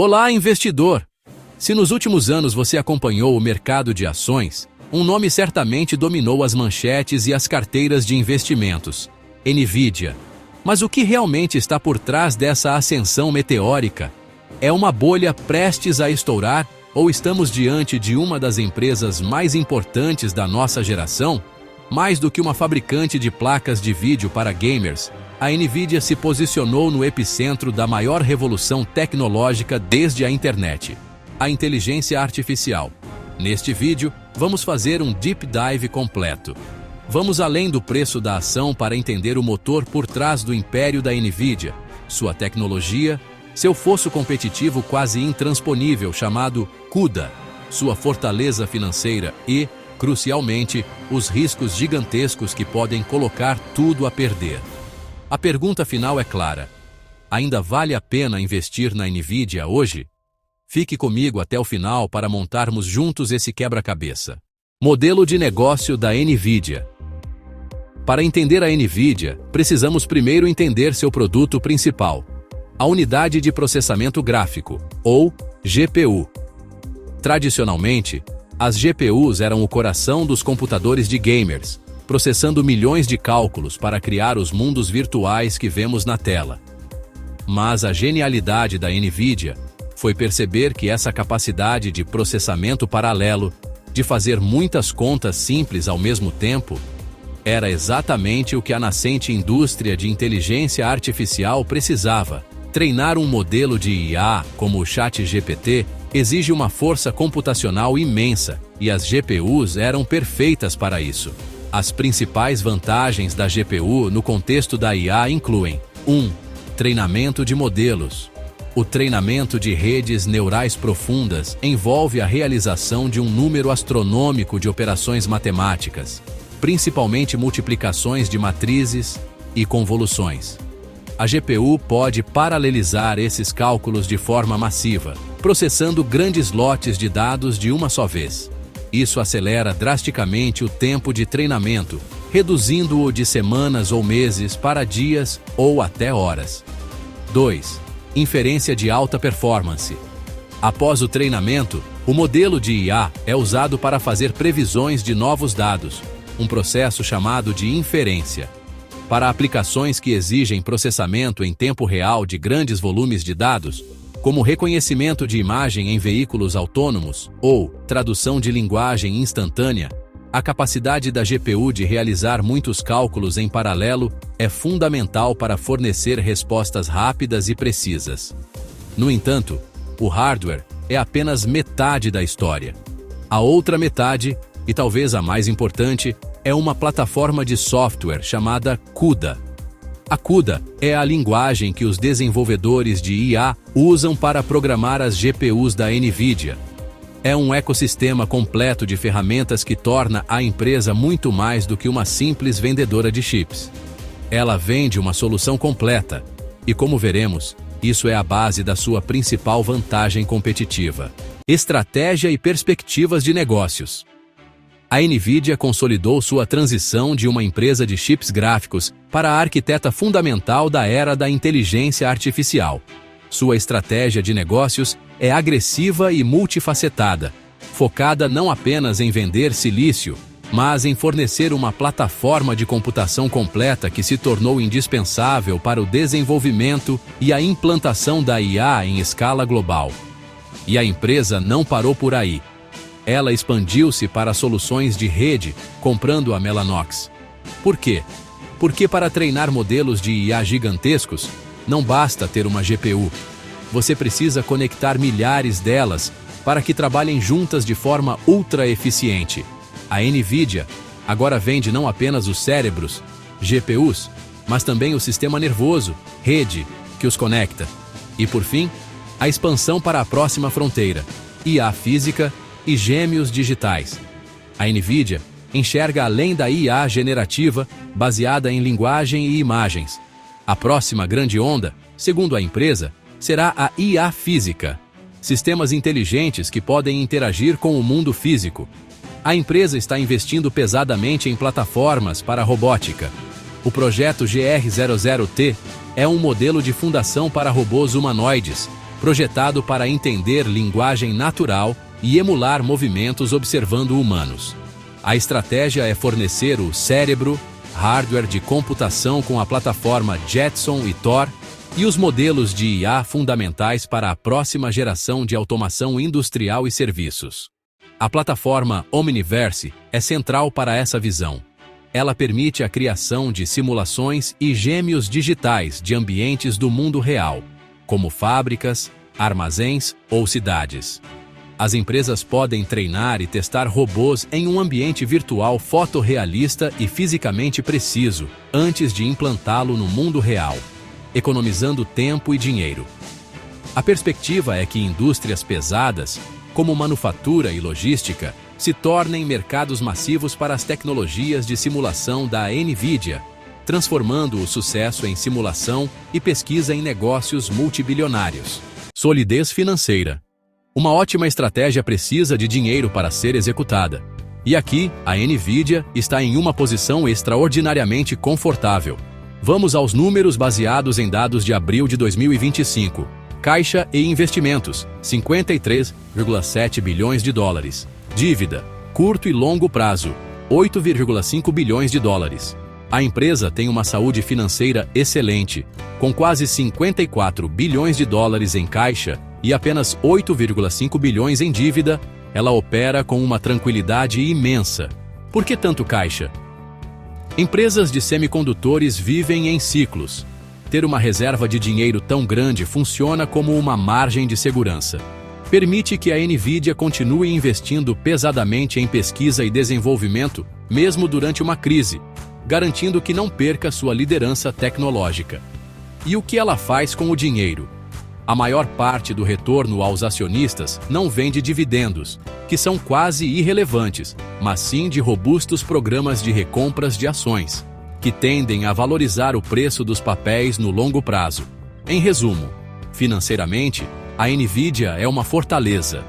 Olá, investidor! Se nos últimos anos você acompanhou o mercado de ações, um nome certamente dominou as manchetes e as carteiras de investimentos: NVIDIA. Mas o que realmente está por trás dessa ascensão meteórica? É uma bolha prestes a estourar ou estamos diante de uma das empresas mais importantes da nossa geração? Mais do que uma fabricante de placas de vídeo para gamers, a NVIDIA se posicionou no epicentro da maior revolução tecnológica desde a internet: a inteligência artificial. Neste vídeo, vamos fazer um deep dive completo. Vamos além do preço da ação para entender o motor por trás do império da NVIDIA, sua tecnologia, seu fosso competitivo quase intransponível chamado CUDA, sua fortaleza financeira e, crucialmente, os riscos gigantescos que podem colocar tudo a perder. A pergunta final é clara: ainda vale a pena investir na NVIDIA hoje? Fique comigo até o final para montarmos juntos esse quebra-cabeça. Modelo de negócio da NVIDIA. Para entender a NVIDIA, precisamos primeiro entender seu produto principal: a unidade de processamento gráfico, ou GPU. Tradicionalmente, as GPUs eram o coração dos computadores de gamers, processando milhões de cálculos para criar os mundos virtuais que vemos na tela. Mas a genialidade da NVIDIA foi perceber que essa capacidade de processamento paralelo, de fazer muitas contas simples ao mesmo tempo, era exatamente o que a nascente indústria de inteligência artificial precisava. Treinar um modelo de IA como o ChatGPT exige uma força computacional imensa, e as GPUs eram perfeitas para isso. As principais vantagens da GPU no contexto da IA incluem: 1. Treinamento de modelos. O treinamento de redes neurais profundas envolve a realização de um número astronômico de operações matemáticas, principalmente multiplicações de matrizes e convoluções. A GPU pode paralelizar esses cálculos de forma massiva, processando grandes lotes de dados de uma só vez. Isso acelera drasticamente o tempo de treinamento, reduzindo-o de semanas ou meses para dias ou até horas. 2. Inferência de alta performance. Após o treinamento, o modelo de IA é usado para fazer previsões de novos dados, um processo chamado de inferência. Para aplicações que exigem processamento em tempo real de grandes volumes de dados, como reconhecimento de imagem em veículos autônomos ou tradução de linguagem instantânea, a capacidade da GPU de realizar muitos cálculos em paralelo é fundamental para fornecer respostas rápidas e precisas. No entanto, o hardware é apenas metade da história. A outra metade, e talvez a mais importante, é uma plataforma de software chamada CUDA. A CUDA é a linguagem que os desenvolvedores de IA usam para programar as GPUs da NVIDIA. É um ecossistema completo de ferramentas que torna a empresa muito mais do que uma simples vendedora de chips. Ela vende uma solução completa, e como veremos, isso é a base da sua principal vantagem competitiva. Estratégia e perspectivas de negócios. A NVIDIA consolidou sua transição de uma empresa de chips gráficos para a arquiteta fundamental da era da inteligência artificial. Sua estratégia de negócios é agressiva e multifacetada, focada não apenas em vender silício, mas em fornecer uma plataforma de computação completa que se tornou indispensável para o desenvolvimento e a implantação da IA em escala global. E a empresa não parou por aí. Ela expandiu-se para soluções de rede, comprando a Mellanox. Por quê? Porque para treinar modelos de IA gigantescos, não basta ter uma GPU. Você precisa conectar milhares delas para que trabalhem juntas de forma ultra eficiente. A NVIDIA agora vende não apenas os cérebros, GPUs, mas também o sistema nervoso, rede, que os conecta. E por fim, a expansão para a próxima fronteira: IA física e gêmeos digitais. A NVIDIA enxerga além da IA generativa, baseada em linguagem e imagens. A próxima grande onda, segundo a empresa, será a IA física. Sistemas inteligentes que podem interagir com o mundo físico. A empresa está investindo pesadamente em plataformas para a robótica. O projeto GR00T é um modelo de fundação para robôs humanoides, projetado para entender linguagem natural e emular movimentos observando humanos. A estratégia é fornecer o cérebro, hardware de computação com a plataforma Jetson e Thor, e os modelos de IA fundamentais para a próxima geração de automação industrial e serviços. A plataforma Omniverse é central para essa visão. Ela permite a criação de simulações e gêmeos digitais de ambientes do mundo real, como fábricas, armazéns ou cidades. As empresas podem treinar e testar robôs em um ambiente virtual fotorrealista e fisicamente preciso, antes de implantá-lo no mundo real, economizando tempo e dinheiro. A perspectiva é que indústrias pesadas, como manufatura e logística, se tornem mercados massivos para as tecnologias de simulação da NVIDIA, transformando o sucesso em simulação e pesquisa em negócios multibilionários. Solidez financeira. Uma ótima estratégia precisa de dinheiro para ser executada. E aqui, a NVIDIA está em uma posição extraordinariamente confortável. Vamos aos números baseados em dados de abril de 2025. Caixa e investimentos, 53,7 bilhões de dólares. Dívida, curto e longo prazo, 8,5 bilhões de dólares. A empresa tem uma saúde financeira excelente, com quase 54 bilhões de dólares em caixa e apenas 8,5 bilhões em dívida. Ela opera com uma tranquilidade imensa. Por que tanto caixa? Empresas de semicondutores vivem em ciclos. Ter uma reserva de dinheiro tão grande funciona como uma margem de segurança. Permite que a NVIDIA continue investindo pesadamente em pesquisa e desenvolvimento, mesmo durante uma crise, garantindo que não perca sua liderança tecnológica. E o que ela faz com o dinheiro? A maior parte do retorno aos acionistas não vem de dividendos, que são quase irrelevantes, mas sim de robustos programas de recompras de ações, que tendem a valorizar o preço dos papéis no longo prazo. Em resumo, financeiramente, a NVIDIA é uma fortaleza,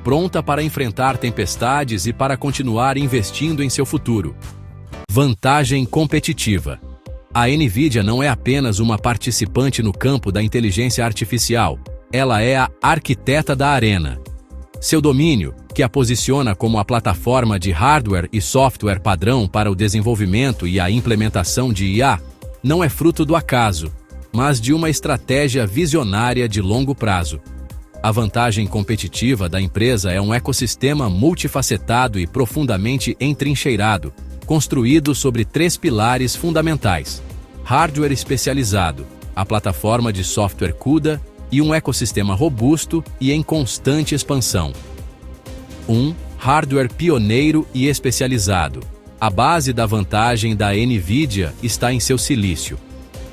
pronta para enfrentar tempestades e para continuar investindo em seu futuro. Vantagem competitiva. A NVIDIA não é apenas uma participante no campo da inteligência artificial, ela é a arquiteta da arena. Seu domínio, que a posiciona como a plataforma de hardware e software padrão para o desenvolvimento e a implementação de IA, não é fruto do acaso, mas de uma estratégia visionária de longo prazo. A vantagem competitiva da empresa é um ecossistema multifacetado e profundamente entrincheirado, construído sobre 3 pilares fundamentais: hardware especializado, a plataforma de software CUDA e um ecossistema robusto e em constante expansão. 1. Hardware pioneiro e especializado. A base da vantagem da NVIDIA está em seu silício.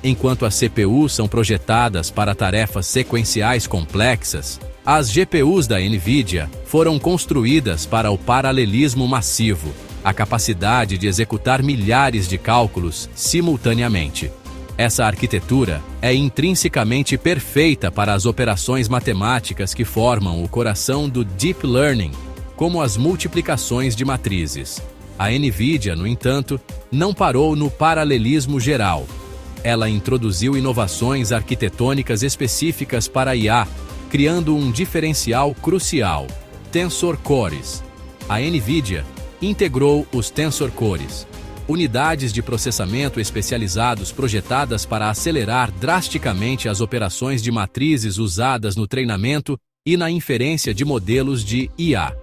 Enquanto as CPUs são projetadas para tarefas sequenciais complexas, as GPUs da NVIDIA foram construídas para o paralelismo massivo, a capacidade de executar milhares de cálculos simultaneamente. Essa arquitetura é intrinsecamente perfeita para as operações matemáticas que formam o coração do Deep Learning, como as multiplicações de matrizes. A NVIDIA, no entanto, não parou no paralelismo geral. Ela introduziu inovações arquitetônicas específicas para a IA, criando um diferencial crucial: Tensor Cores. A NVIDIA integrou os Tensor Cores, unidades de processamento especializados projetadas para acelerar drasticamente as operações de matrizes usadas no treinamento e na inferência de modelos de IA.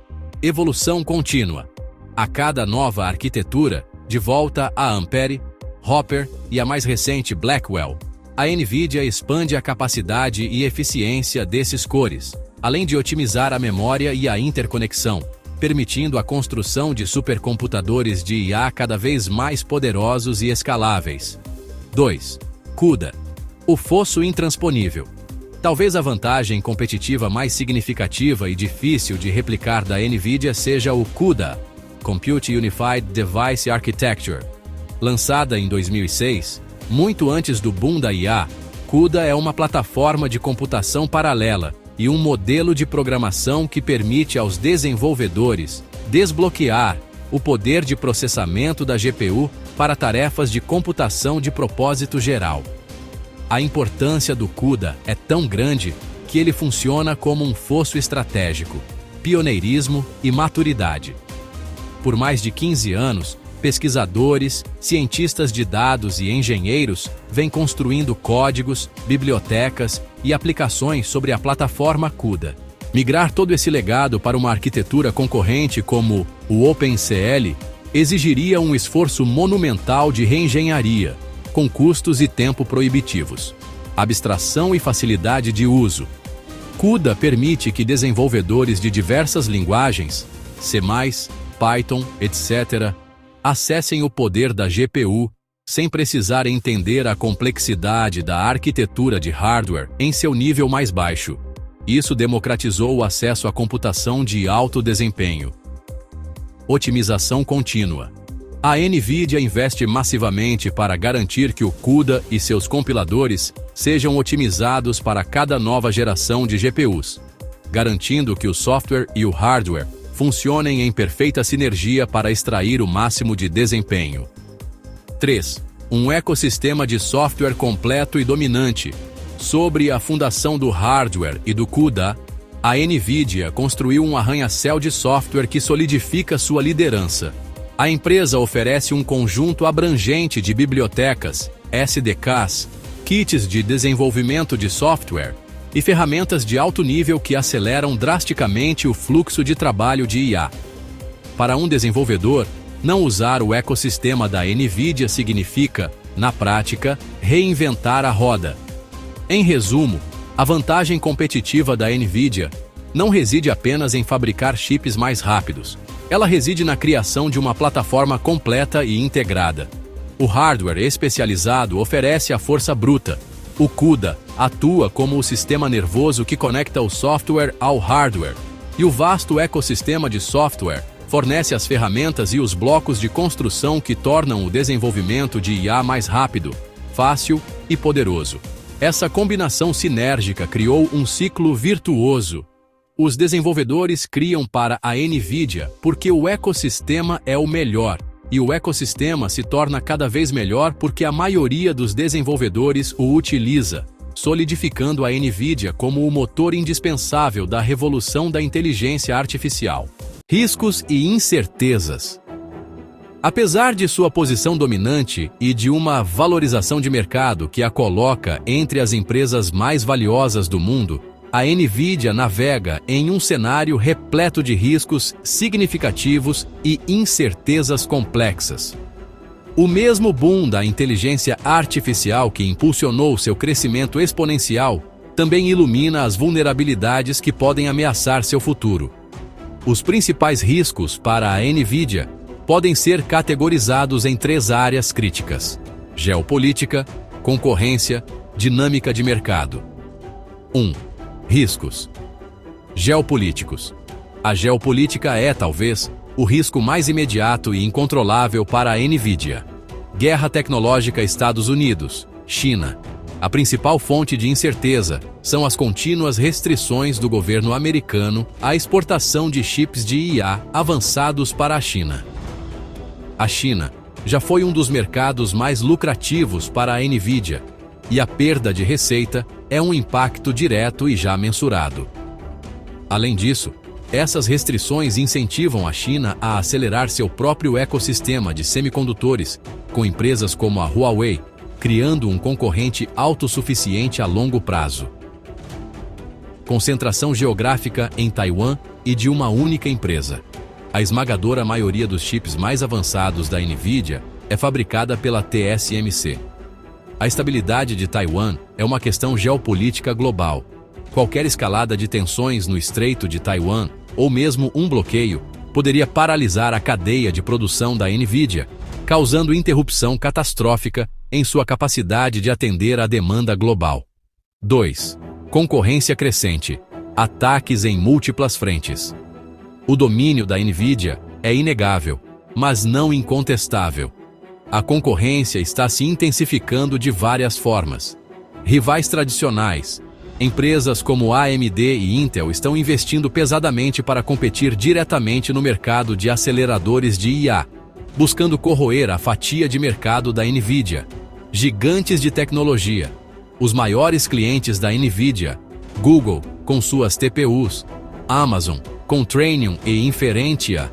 Evolução contínua. A cada nova arquitetura, de volta a Ampere, Hopper e a mais recente Blackwell, a NVIDIA expande a capacidade e eficiência desses cores, além de otimizar a memória e a interconexão, permitindo a construção de supercomputadores de IA cada vez mais poderosos e escaláveis. 2. CUDA. O fosso intransponível. Talvez a vantagem competitiva mais significativa e difícil de replicar da NVIDIA seja o CUDA, Compute Unified Device Architecture. Lançada em 2006, muito antes do boom da IA, CUDA é uma plataforma de computação paralela e um modelo de programação que permite aos desenvolvedores desbloquear o poder de processamento da GPU para tarefas de computação de propósito geral. A importância do CUDA é tão grande que ele funciona como um fosso estratégico, pioneirismo e maturidade. Por mais de 15 anos, pesquisadores, cientistas de dados e engenheiros vêm construindo códigos, bibliotecas e aplicações sobre a plataforma CUDA. Migrar todo esse legado para uma arquitetura concorrente como o OpenCL exigiria um esforço monumental de reengenharia, com custos e tempo proibitivos. Abstração e facilidade de uso. CUDA permite que desenvolvedores de diversas linguagens, C++, Python, etc., acessem o poder da GPU sem precisar entender a complexidade da arquitetura de hardware em seu nível mais baixo. Isso democratizou o acesso à computação de alto desempenho. Otimização contínua. A NVIDIA investe massivamente para garantir que o CUDA e seus compiladores sejam otimizados para cada nova geração de GPUs, garantindo que o software e o hardware funcionem em perfeita sinergia para extrair o máximo de desempenho. 3. Um ecossistema de software completo e dominante. Sobre a fundação do hardware e do CUDA, a NVIDIA construiu um arranha-céu de software que solidifica sua liderança. A empresa oferece um conjunto abrangente de bibliotecas, SDKs, kits de desenvolvimento de software e ferramentas de alto nível que aceleram drasticamente o fluxo de trabalho de IA. Para um desenvolvedor, não usar o ecossistema da NVIDIA significa, na prática, reinventar a roda. Em resumo, a vantagem competitiva da NVIDIA não reside apenas em fabricar chips mais rápidos. Ela reside na criação de uma plataforma completa e integrada. O hardware especializado oferece a força bruta. O CUDA atua como o sistema nervoso que conecta o software ao hardware. E o vasto ecossistema de software fornece as ferramentas e os blocos de construção que tornam o desenvolvimento de IA mais rápido, fácil e poderoso. Essa combinação sinérgica criou um ciclo virtuoso. Os desenvolvedores criam para a NVIDIA porque o ecossistema é o melhor, e o ecossistema se torna cada vez melhor porque a maioria dos desenvolvedores o utiliza, solidificando a NVIDIA como o motor indispensável da revolução da inteligência artificial. Riscos e incertezas. Apesar de sua posição dominante e de uma valorização de mercado que a coloca entre as empresas mais valiosas do mundo, a NVIDIA navega em um cenário repleto de riscos significativos e incertezas complexas. O mesmo boom da inteligência artificial que impulsionou seu crescimento exponencial também ilumina as vulnerabilidades que podem ameaçar seu futuro. Os principais riscos para a NVIDIA podem ser categorizados em 3 áreas críticas: geopolítica, concorrência, dinâmica de mercado. 1. Riscos geopolíticos. A geopolítica é, talvez, o risco mais imediato e incontrolável para a NVIDIA. Guerra tecnológica Estados Unidos, China. A principal fonte de incerteza são as contínuas restrições do governo americano à exportação de chips de IA avançados para a China. A China já foi um dos mercados mais lucrativos para a NVIDIA, e a perda de receita é um impacto direto e já mensurado. Além disso, essas restrições incentivam a China a acelerar seu próprio ecossistema de semicondutores, com empresas como a Huawei, criando um concorrente autossuficiente a longo prazo. Concentração geográfica em Taiwan e de uma única empresa. A esmagadora maioria dos chips mais avançados da NVIDIA é fabricada pela TSMC. A estabilidade de Taiwan é uma questão geopolítica global. Qualquer escalada de tensões no Estreito de Taiwan, ou mesmo um bloqueio, poderia paralisar a cadeia de produção da NVIDIA, causando interrupção catastrófica em sua capacidade de atender à demanda global. 2. Concorrência crescente. Ataques em múltiplas frentes. O domínio da NVIDIA é inegável, mas não incontestável. A concorrência está se intensificando de várias formas. Rivais tradicionais, empresas como AMD e Intel estão investindo pesadamente para competir diretamente no mercado de aceleradores de IA, buscando corroer a fatia de mercado da NVIDIA. Gigantes de tecnologia. Os maiores clientes da NVIDIA, Google, com suas TPUs, Amazon, com Trainium e Inferentia,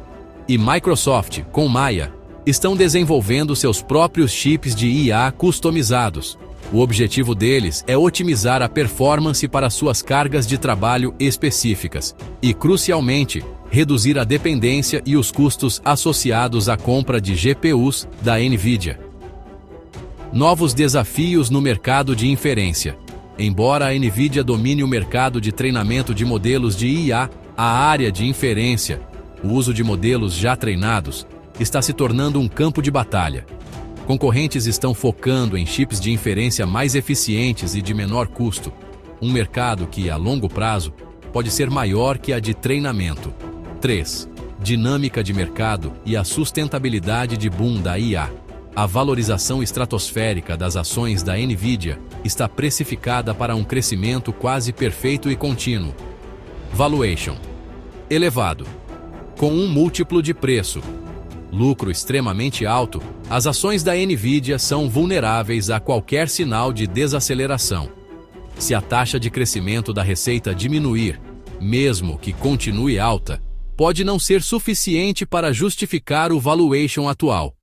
e Microsoft, com Maya, estão desenvolvendo seus próprios chips de IA customizados. O objetivo deles é otimizar a performance para suas cargas de trabalho específicas e, crucialmente, reduzir a dependência e os custos associados à compra de GPUs da NVIDIA. Novos desafios no mercado de inferência. Embora a NVIDIA domine o mercado de treinamento de modelos de IA, a área de inferência, o uso de modelos já treinados, está se tornando um campo de batalha. Concorrentes estão focando em chips de inferência mais eficientes e de menor custo, um mercado que, a longo prazo, pode ser maior que a de treinamento. 3. Dinâmica de mercado e a sustentabilidade de boom da IA. A valorização estratosférica das ações da NVIDIA está precificada para um crescimento quase perfeito e contínuo. Valuation elevado, com um múltiplo de preço. Lucro extremamente alto, as ações da NVIDIA são vulneráveis a qualquer sinal de desaceleração. Se a taxa de crescimento da receita diminuir, mesmo que continue alta, pode não ser suficiente para justificar o valuation atual,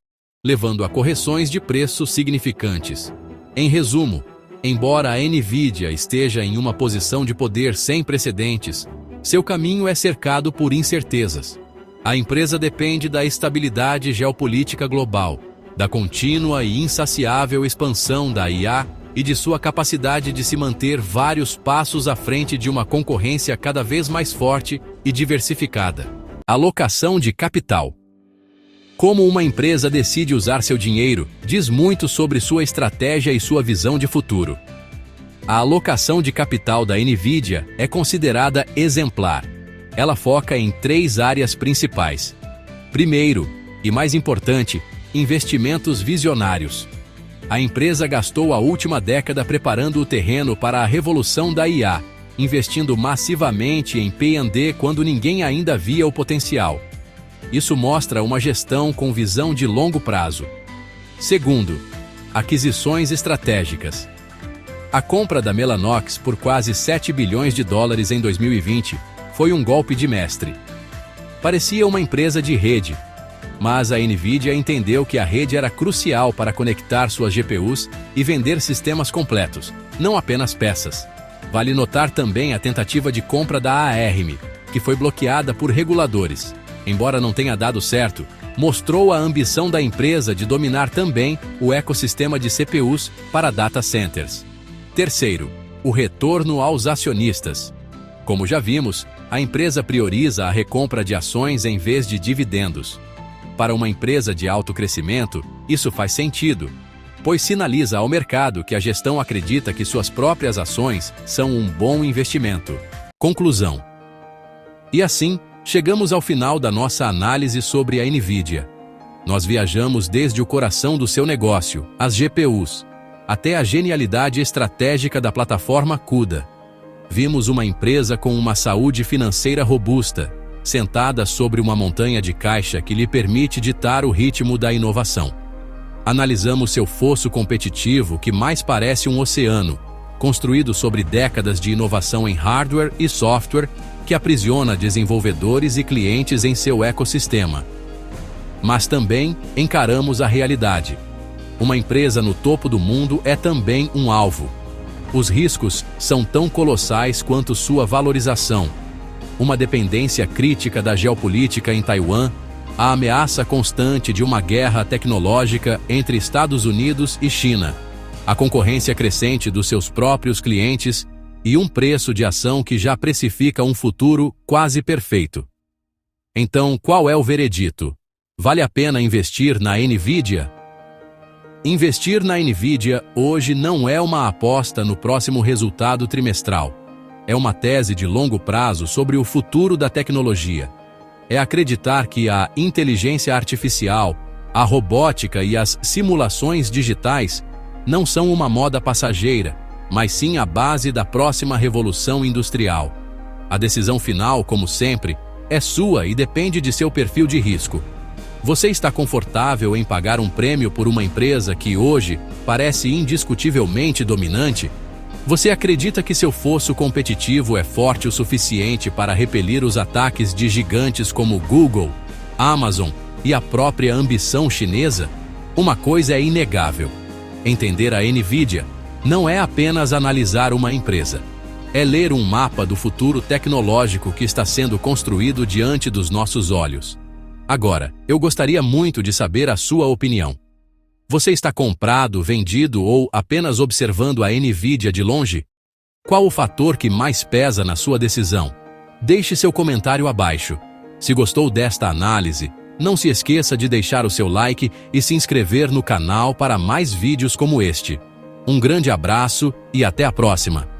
levando a correções de preço significantes. Em resumo, embora a NVIDIA esteja em uma posição de poder sem precedentes, seu caminho é cercado por incertezas. A empresa depende da estabilidade geopolítica global, da contínua e insaciável expansão da IA e de sua capacidade de se manter vários passos à frente de uma concorrência cada vez mais forte e diversificada. Alocação de capital. Como uma empresa decide usar seu dinheiro, diz muito sobre sua estratégia e sua visão de futuro. A alocação de capital da NVIDIA é considerada exemplar. Ela foca em 3 áreas principais. Primeiro, e mais importante, investimentos visionários. A empresa gastou a última década preparando o terreno para a revolução da IA, investindo massivamente em P&D quando ninguém ainda via o potencial. Isso mostra uma gestão com visão de longo prazo. Segundo, aquisições estratégicas. A compra da Mellanox por quase 7 bilhões de dólares em 2020 foi um golpe de mestre. Parecia uma empresa de rede, mas a NVIDIA entendeu que a rede era crucial para conectar suas GPUs e vender sistemas completos, não apenas peças. Vale notar também a tentativa de compra da ARM, que foi bloqueada por reguladores. Embora não tenha dado certo, mostrou a ambição da empresa de dominar também o ecossistema de CPUs para data centers. Terceiro, o retorno aos acionistas. Como já vimos, a empresa prioriza a recompra de ações em vez de dividendos. Para uma empresa de alto crescimento, isso faz sentido, pois sinaliza ao mercado que a gestão acredita que suas próprias ações são um bom investimento. Conclusão. E assim, chegamos ao final da nossa análise sobre a NVIDIA. Nós viajamos desde o coração do seu negócio, as GPUs, até a genialidade estratégica da plataforma CUDA. Vimos uma empresa com uma saúde financeira robusta, sentada sobre uma montanha de caixa que lhe permite ditar o ritmo da inovação. Analisamos seu fosso competitivo que mais parece um oceano, construído sobre décadas de inovação em hardware e software que aprisiona desenvolvedores e clientes em seu ecossistema. Mas também encaramos a realidade. Uma empresa no topo do mundo é também um alvo. Os riscos são tão colossais quanto sua valorização. Uma dependência crítica da geopolítica em Taiwan, a ameaça constante de uma guerra tecnológica entre Estados Unidos e China, a concorrência crescente dos seus próprios clientes e um preço de ação que já precifica um futuro quase perfeito. Então, qual é o veredito? Vale a pena investir na NVIDIA? Investir na NVIDIA hoje não é uma aposta no próximo resultado trimestral. É uma tese de longo prazo sobre o futuro da tecnologia. É acreditar que a inteligência artificial, a robótica e as simulações digitais não são uma moda passageira, mas sim a base da próxima revolução industrial. A decisão final, como sempre, é sua e depende de seu perfil de risco. Você está confortável em pagar um prêmio por uma empresa que hoje parece indiscutivelmente dominante? Você acredita que seu fosso competitivo é forte o suficiente para repelir os ataques de gigantes como Google, Amazon e a própria ambição chinesa? Uma coisa é inegável: entender a NVIDIA não é apenas analisar uma empresa. É ler um mapa do futuro tecnológico que está sendo construído diante dos nossos olhos. Agora, eu gostaria muito de saber a sua opinião. Você está comprado, vendido ou apenas observando a NVIDIA de longe? Qual o fator que mais pesa na sua decisão? Deixe seu comentário abaixo. Se gostou desta análise, não se esqueça de deixar o seu like e se inscrever no canal para mais vídeos como este. Um grande abraço e até a próxima!